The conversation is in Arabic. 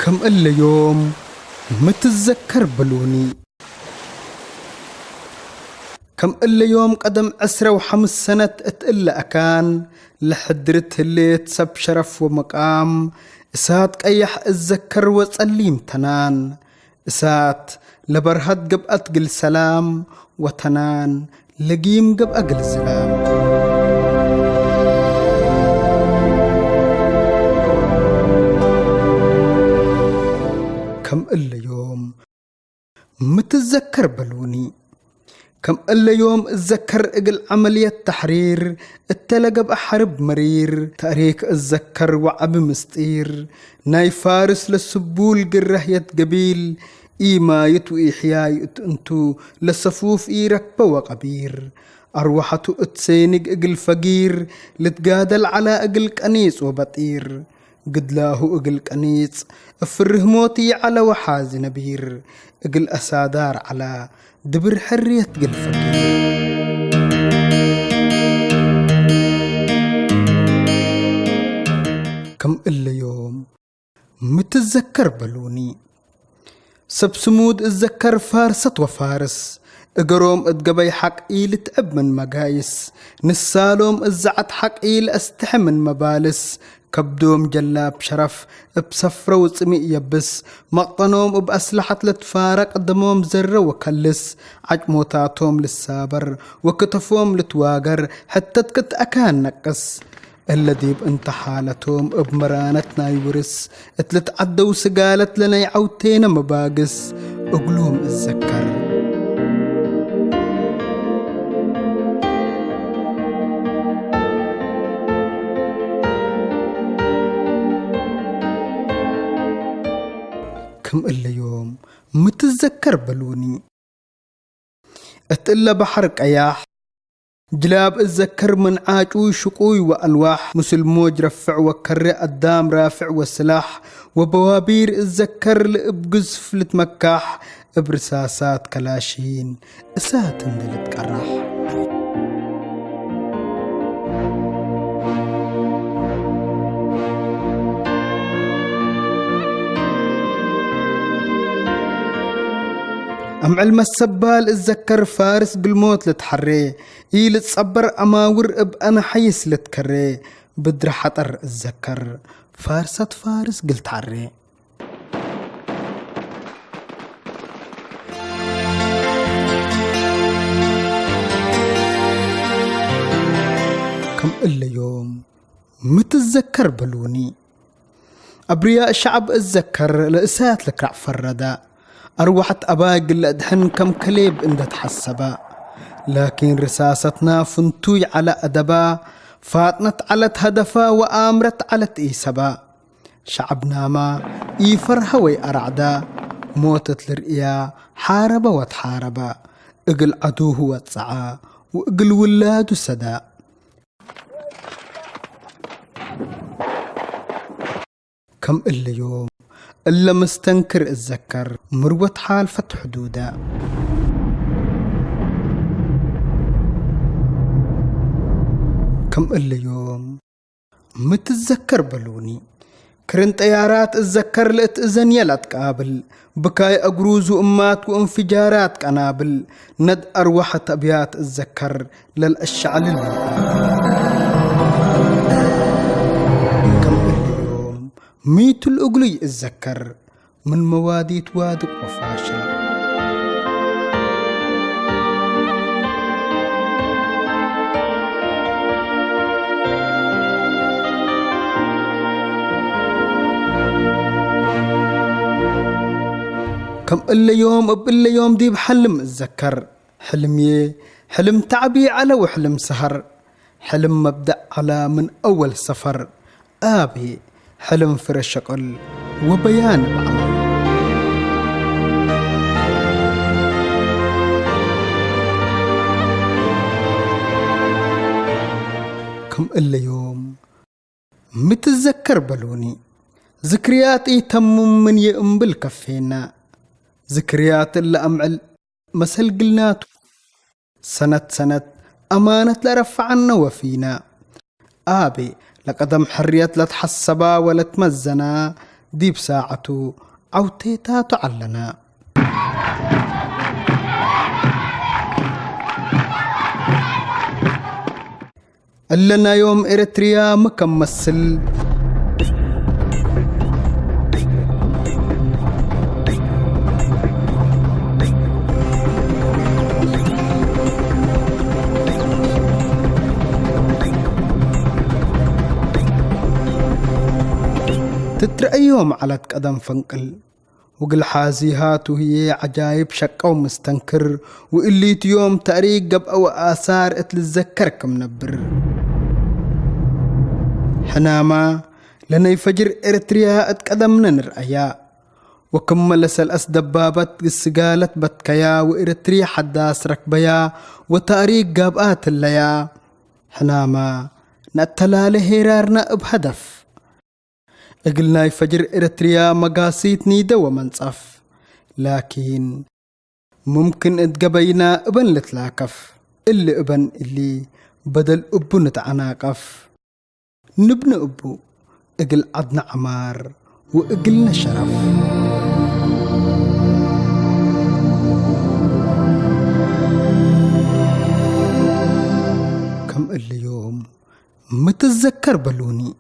كم إلا يوم متذكر بلوني. كم إلا يوم قدم 15 سنة اتإلا أكان لحدرت الليت سب شرف ومقام إسات قيح اتذكر وتصليم تنان إسات لبرهد قب أتقل سلام وتنان لقيم قب أقل سلام. كم إلا يوم متذكر بلوني. كم إلا يوم اتذكر اقل عملية تحرير اتلقى بأحرب مرير تاريك اتذكر وعب مستير ناي فارس للسبول قرهية قبيل إيما يتو إحياي انتو للصفوف ركبة وقبير أروحتو اتسينق اقل فقير لتقادل على اقل كنيس وبطير قد لاهو اقل كنيس افره موتي على وحاز نبير اقل أسادار على دبر حرية قل فقير. كم إلا يوم متذكر بلوني. سب سمود اتذكر فارسة وفارس اقروم اتقبي حق إيل تأب من مقايس نسالوم ازعت حق إيل استحم من مبالس كبدوم جلاب شرف بسفرة وصمي يبس مقطنوم بأسلحة لتفارق قدموم زر وكلس عجموتاتهم للسابر وكتفوم لتواقر حتى تكت أكان نقص الذي بانت حالتهم بمرانتنا يورس اتلت عدو سقالت لنا يعوتين مباقس اقلوم اتذكر. كم إلا يوم متذكر بلوني. اتإلا بحر قياح جلاب اتذكر من عاجوي شقوي وألواح مسلموج رفع وكر قدام رافع وسلاح وبوابير اتذكر لابقزف لتمكاح برساسات كلاشين اسات اندلت قراح. أم علم السبال اتذكر فارس بالموت لتحري إيل تصبر أماور أنا حيس لتكري بدر حطر اتذكر فارسة فارس قلت عري. كم إلا يوم متذكر بلوني. أبرياء الشعب اتذكر لإسات لكرع فردا أروحت أباقل أدحن كم كليب إن تحسبا لكن رساستنا فنتوي على أدبا فاتنت على هدفا وآمرت على إيسبا شعبنا ما إيفرهوي أرعدا موتت لرئيا حاربا وتحاربا اقل عدوه واتسعا واقل ولاد سدا. كم إلا يوم إلا مستنكر اتذكر مروة حال فتح حدودا. كم إلا يوم متذكر بلوني. كرن طيارات اتذكر لاتأذن يلا تقابل بكاي أقروز وأمات وانفجارات قنابل ند أروحة أبيات اتذكر للأشعل ميت الأقلي اتذكر من مواديت وادق وفاشل. كم إلا يوم إلا يوم دي بحلم اتذكر حلمي حلم تعبي على وحلم سهر حلم مبدأ على من أول سفر آبي حلم فرشقل وبيان بعمل. كم إلا يوم متذكر بلوني. ذكرياتي تمم من يأمبل كفينا ذكريات اللي أمعل مسل قلنات سنة أمانة لرفعنا وفينا آبي لقدم حرية لا تحسبا ولا تمزنا دي بساعته عوتيتا تعلنا لنا يوم إريتريا مكمسل تترأيهم على قدم فنقل وقل حازيهات وهي عجايب شقة ومستنكر وإليت يوم تاريخ قب أو آثار اتلتذكرك منبر حناما لنا يفجر إريتريا اتقدمنا نرأيا وكمل سلأس دبابت السقالت بتكيا وإريتريا حداس ركبيا وتاريخ قابات الليا حناما نتلالي هيرارنا بهدف قلنا يفجر إريتريا مقاسيت نيدا ومنصف لكن ممكن اتقبينا ابن لتلاكف اللي ابن اللي بدل ابو نتعناقف نبنى ابو اقل عدنا عمار واقلنا شرف كم اللي يوم متذكر بلوني